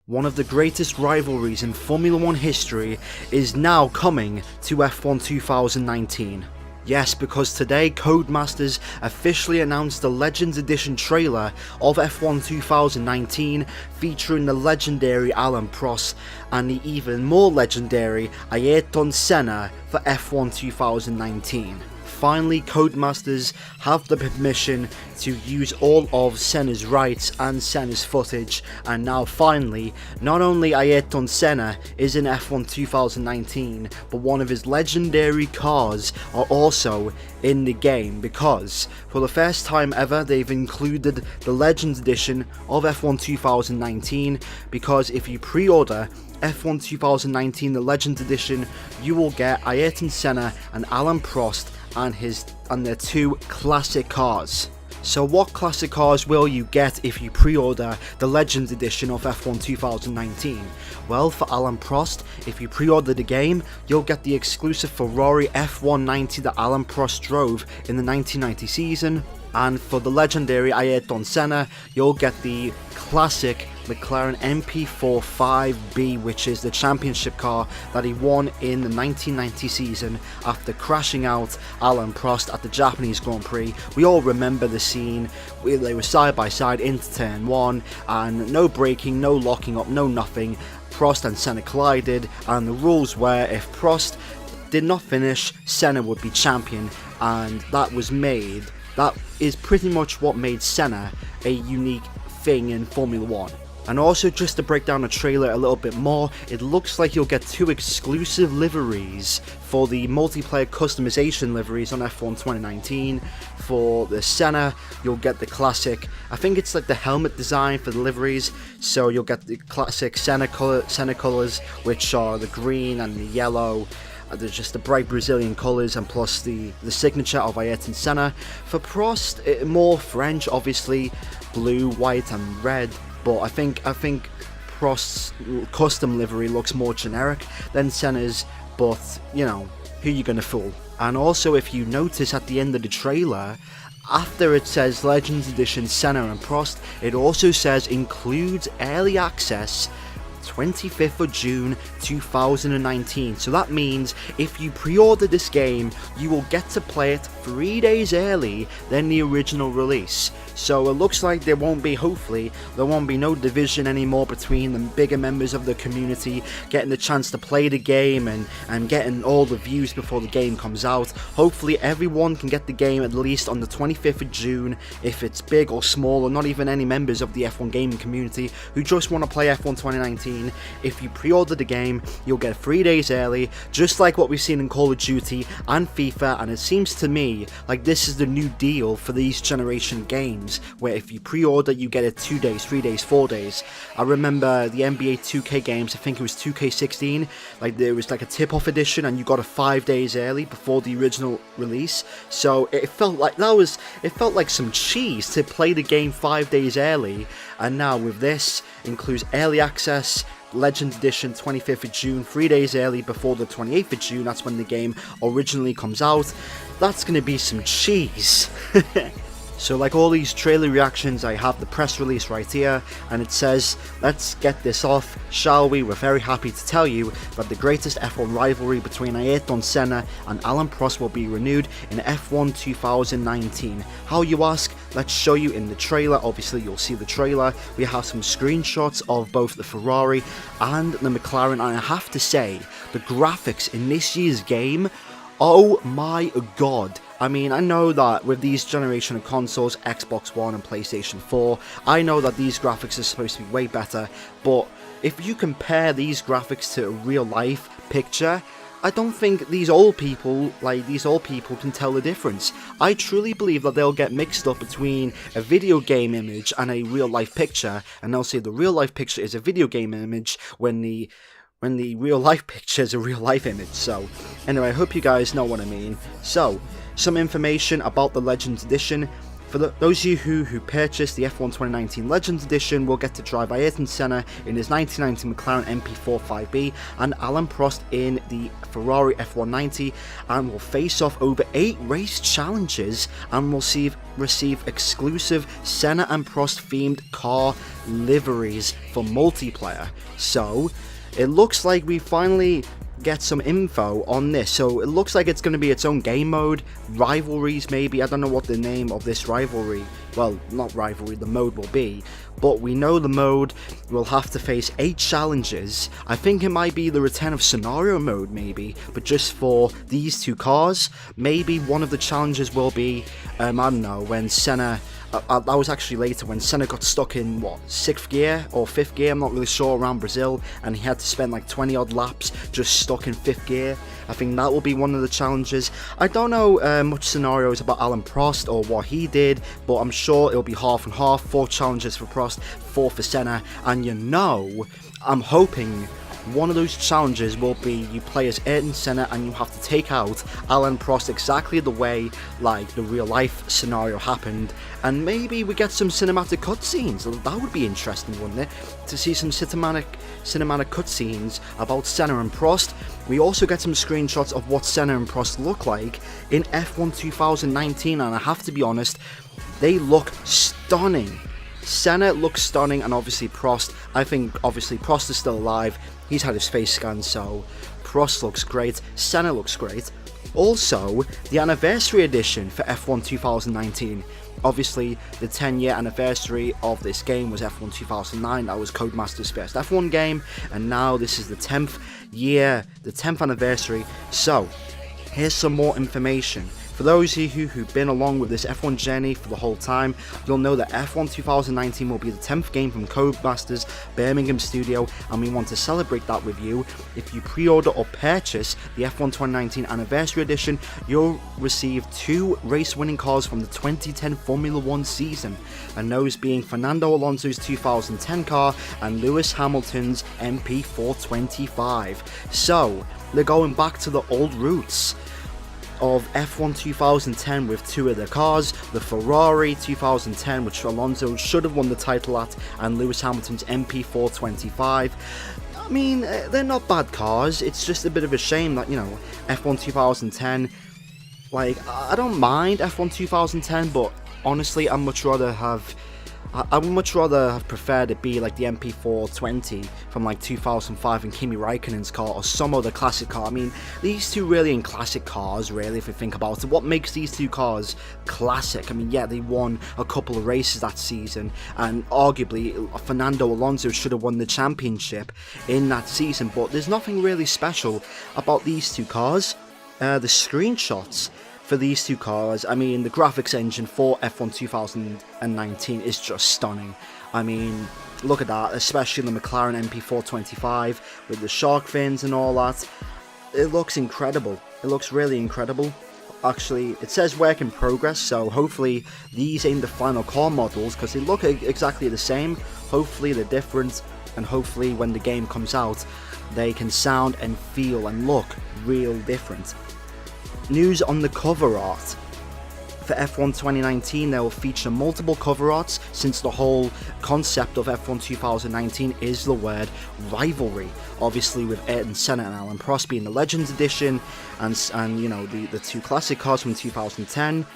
One of the greatest rivalries in Formula 1 history is now coming to F1 2019. Yes, because today Codemasters officially announced the Legends Edition trailer of F1 2019 featuring the legendary Alan Prost and the even more legendary Ayrton Senna for F1 2019. Finally, Codemasters have the permission to use all of Senna's rights and Senna's footage, and now finally, not only Ayrton Senna is in F1 2019, but one of his legendary cars are also in the game, because for the first time ever they've included the Legends Edition of F1 2019, because if you pre-order F1 2019 the Legends Edition, you will get Ayrton Senna and Alan Prost and their two classic cars. So what classic cars will you get if you pre-order the Legends Edition of F1 2019? Well, for Alan Prost, if you pre-order the game, you'll get the exclusive Ferrari F190 that Alan Prost drove in the 1990 season, and for the legendary Ayrton Senna, you'll get the classic McLaren MP45B, which is the championship car that he won in the 1990 season after crashing out Alan Prost at the Japanese Grand Prix. We all remember the scene where they were side by side into turn 1 and no braking, no locking up, no nothing. Prost and Senna collided, and the rules were if Prost did not finish, Senna would be champion, and that is pretty much what made Senna a unique thing in Formula 1. And also, just to break down the trailer a little bit more, it looks like you'll get two exclusive liveries for the multiplayer customization liveries on F1 2019. For the Senna, you'll get the classic, I think it's like the helmet design for the liveries, so you'll get the classic Senna colours, which are the green and the yellow. There's just the bright Brazilian colours, and plus the signature of Ayrton Senna. For Prost, more French, obviously, blue, white and red. But I think Prost's custom livery looks more generic than Senna's, but, you know, who you gonna fool? And also, if you notice at the end of the trailer, after it says Legends Edition Senna and Prost, it also says includes early access 25th of June 2019. So that means if you pre-order this game, you will get to play it 3 days early than the original release. So it looks like hopefully there won't be no division anymore between the bigger members of the community getting the chance to play the game and getting all the views before the game comes out. Hopefully everyone can get the game at least on the 25th of June, if it's big or small, or not even any members of the F1 gaming community who just want to play F1 2019. If you pre-order the game, you'll get 3 days early, just like what we've seen in Call of Duty and FIFA, and it seems to me like this is the new deal for these generation games, where if you pre-order, you get it 2 days, 3 days, 4 days. I remember the NBA 2K games, I think it was 2K16, like there was like a tip-off edition and you got it 5 days early before the original release. So it felt like some cheese to play the game 5 days early, and now with this, includes early access, Legends Edition 25th of June, 3 days early before the 28th of June, that's when the game originally comes out. That's gonna be some cheese. So like all these trailer reactions, I have the press release right here, and it says, let's get this off, shall we? We're very happy to tell you that the greatest F1 rivalry between Ayrton Senna and Alan Prost will be renewed in F1 2019. How, you ask? Let's show you in the trailer. Obviously you'll see the trailer. We have some screenshots of both the Ferrari and the McLaren, and I have to say, the graphics in this year's game, oh my god. I mean, I know that with these generation of consoles, Xbox One and PlayStation 4, I know that these graphics are supposed to be way better, but if you compare these graphics to a real life picture, I don't think these old people can tell the difference. I truly believe that they'll get mixed up between a video game image and a real life picture, and they'll say the real life picture is a video game image when the real life picture is a real life image. So anyway, I hope you guys know what I mean. So, some information about the Legends Edition. For those of you who purchased the F1 2019 Legends Edition will get to drive Ayrton Senna in his 1990 McLaren MP45B and Alan Prost in the Ferrari F190, and will face off over 8 race challenges and will receive exclusive Senna and Prost themed car liveries for multiplayer. So it looks like we finally get some info on this. So it looks like it's going to be its own game mode, rivalries maybe. I don't know what the name of this rivalry, well, not rivalry, the mode will be, but we know the mode will have to face 8 challenges. I think it might be the return of scenario mode maybe, but just for these 2 cars. Maybe one of the challenges will be, I don't know, when Senna, that was actually later, when Senna got stuck in, what, 6th gear or 5th gear, I'm not really sure, around Brazil, and he had to spend like 20 odd laps just stuck in 5th gear. I think that will be one of the challenges. I don't know much scenarios about Alan Prost or what he did, but I'm sure it'll be half and half, 4 challenges for Prost, 4 for Senna, and you know, I'm hoping one of those challenges will be you play as Ayrton Senna and you have to take out Alan Prost exactly the way like the real life scenario happened, and maybe we get some cinematic cutscenes. That would be interesting, wouldn't it? To see some cinematic cutscenes about Senna and Prost. We also get some screenshots of what Senna and Prost look like in F1 2019, and I have to be honest, they look stunning. Senna looks stunning, and obviously Prost, I think obviously Prost is still alive, he's had his face scanned, so Prost looks great, Senna looks great. Also, the anniversary edition for F1 2019, obviously the 10-year anniversary of this game was F1 2009, that was Codemasters' first F1 game, and now this is the 10th year, the 10th anniversary, so here's some more information. For those of you who've been along with this F1 journey for the whole time, you'll know that F1 2019 will be the 10th game from Codemasters Birmingham studio, and we want to celebrate that with you. If you pre-order or purchase the F1 2019 Anniversary Edition, you'll receive 2 race-winning cars from the 2010 Formula 1 season, and those being Fernando Alonso's 2010 car and Lewis Hamilton's MP425. So, they're going back to the old roots of F1 2010 with 2 of the cars, the Ferrari 2010, which Alonso should have won the title at, and Lewis Hamilton's MP425. I mean, they're not bad cars, it's just a bit of a shame that, you know, F1 2010, like, I don't mind F1 2010, but honestly, I would much rather have preferred it be like the MP420 from like 2005 and Kimi Raikkonen's car, or some other classic car. I mean, these 2 really ain't classic cars, really, if you think about it. What makes these 2 cars classic? I mean, yeah, they won a couple of races that season, and arguably Fernando Alonso should have won the championship in that season, but there's nothing really special about these 2 cars. The screenshots for these 2 cars, I mean, the graphics engine for F1 2019 is just stunning. I mean, look at that, especially the McLaren MP425 with the shark fins and all that. It looks incredible. It looks really incredible. Actually, it says work in progress, so hopefully these ain't the final car models, because they look exactly the same. Hopefully they're different, and hopefully when the game comes out, they can sound and feel and look real different. News on the cover art. For F1 2019, they will feature multiple cover arts, since the whole concept of F1 2019 is the word rivalry. Obviously, with Ayrton Senna and Alan Prost being the Legends Edition, and you know, the 2 classic cars from 2010.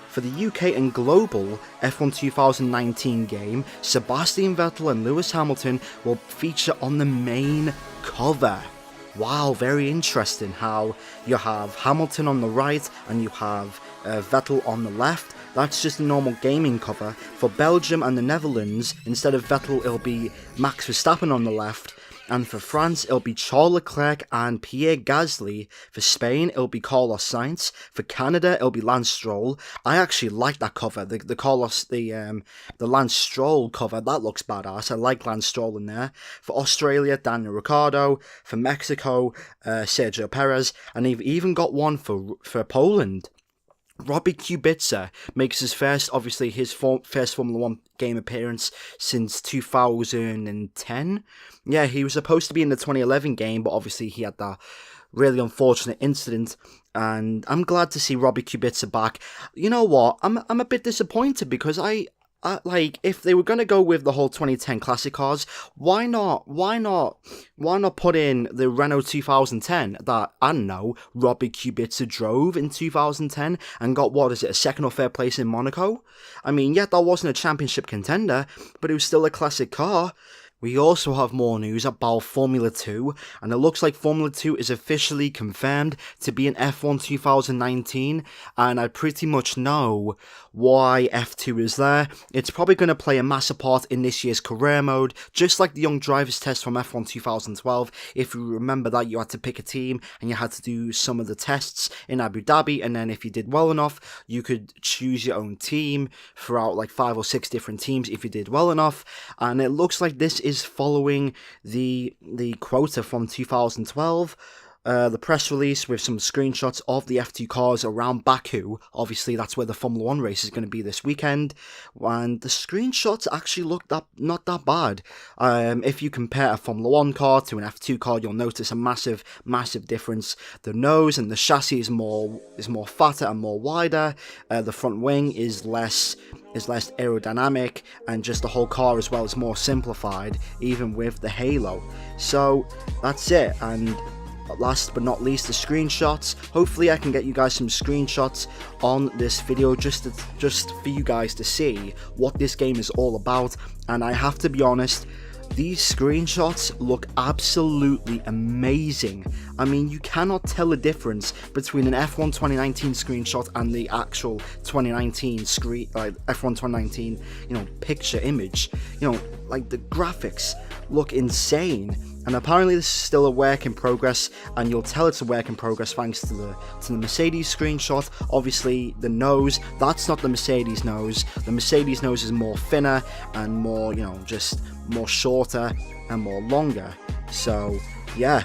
For the UK and global F1 2019 game, Sebastian Vettel and Lewis Hamilton will feature on the main cover. Wow, very interesting how you have Hamilton on the right and you have Vettel on the left. That's just a normal gaming cover. For Belgium and the Netherlands, instead of Vettel, it'll be Max Verstappen on the left. And for France, it'll be Charles Leclerc and Pierre Gasly. For Spain, it'll be Carlos Sainz. For Canada, it'll be Lance Stroll. I actually like that cover. The Lance Stroll cover, that looks badass. I like Lance Stroll in there. For Australia, Daniel Ricciardo. For Mexico, Sergio Perez. And they've even got one for Poland. Robbie Kubica makes his first first Formula 1 game appearance since 2010. Yeah, he was supposed to be in the 2011 game, but obviously he had that really unfortunate incident. And I'm glad to see Robbie Kubica back. You know what? I'm a bit disappointed because like, if they were gonna go with the whole 2010 classic cars, why not put in the Renault 2010 that, I don't know, Robbie Kubica drove in 2010 and got, what is it, a second or third place in Monaco? I mean, yeah, that wasn't a championship contender, but it was still a classic car. We also have more news about Formula 2, and it looks like Formula 2 is officially confirmed to be in F1 2019, and I pretty much know why F2 is there. It's probably going to play a massive part in this year's career mode, just like the Young Drivers test from F1 2012. If you remember that, you had to pick a team, and you had to do some of the tests in Abu Dhabi, and then if you did well enough, you could choose your own team throughout like 5 or 6 different teams if you did well enough, and it looks like this is following the quota from 2012. The press release with some screenshots of the F2 cars around Baku. Obviously, that's where the Formula 1 race is going to be this weekend. And the screenshots actually look not that bad. If you compare a Formula 1 car to an F2 car, you'll notice a massive difference. The nose and the chassis is more fatter and more wider. The front wing is less aerodynamic, and just the whole car as well is more simplified, even with the halo. So that's it. And last but not least, the screenshots. Hopefully I can get you guys some screenshots on this video just for you guys to see what this game is all about. And I have to be honest, these screenshots look absolutely amazing. I mean, you cannot tell a difference between an F1 2019 screenshot and the actual 2019 F1 2019, picture image. Like, the graphics look insane. And apparently this is still a work in progress, and you'll tell it's a work in progress thanks to the Mercedes screenshot. Obviously, the nose, that's not the Mercedes nose. The Mercedes nose is more thinner and more, just more shorter and more longer. So, yeah,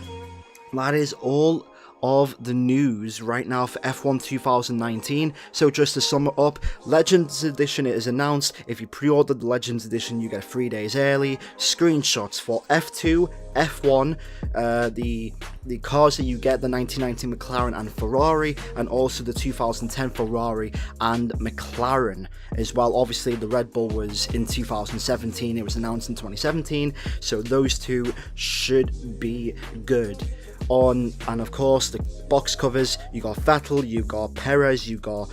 that is all of the news right now for F1 2019. So just to sum it up, Legends Edition is announced. If you pre-order the Legends Edition, you get 3 days early. Screenshots for F2, F1, the cars that you get, the 1990 McLaren and Ferrari, and also the 2010 Ferrari and McLaren as well. Obviously the Red Bull was in 2017, it was announced in 2017, so those two should be good. And of course the box covers, you got Vettel, you got Perez, you got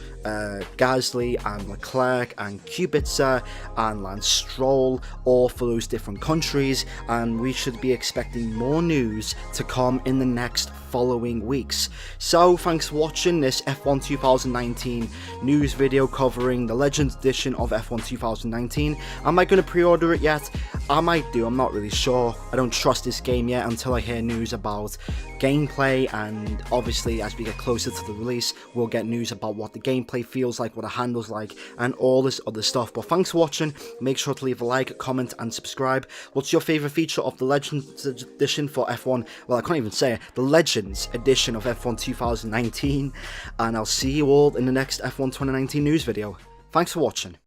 Gasly and Leclerc and Kubica and Lance Stroll, all for those different countries, and we should be expecting more news to come in the next following weeks. So thanks for watching this F1 2019 news video covering the Legends Edition of F1 2019. Am I going to pre-order it yet? I might do, I'm not really sure. I don't trust this game yet until I hear news about gameplay, and obviously as we get closer to the release, we'll get news about what the gameplay feels like, what it handles like, and all this other stuff. But thanks for watching, make sure to leave a like, comment and subscribe. What's your favourite feature of the Legends Edition for F1? Well, I can't even say it. The Legends Edition of F1 2019, and I'll see you all in the next F1 2019 news video. Thanks for watching.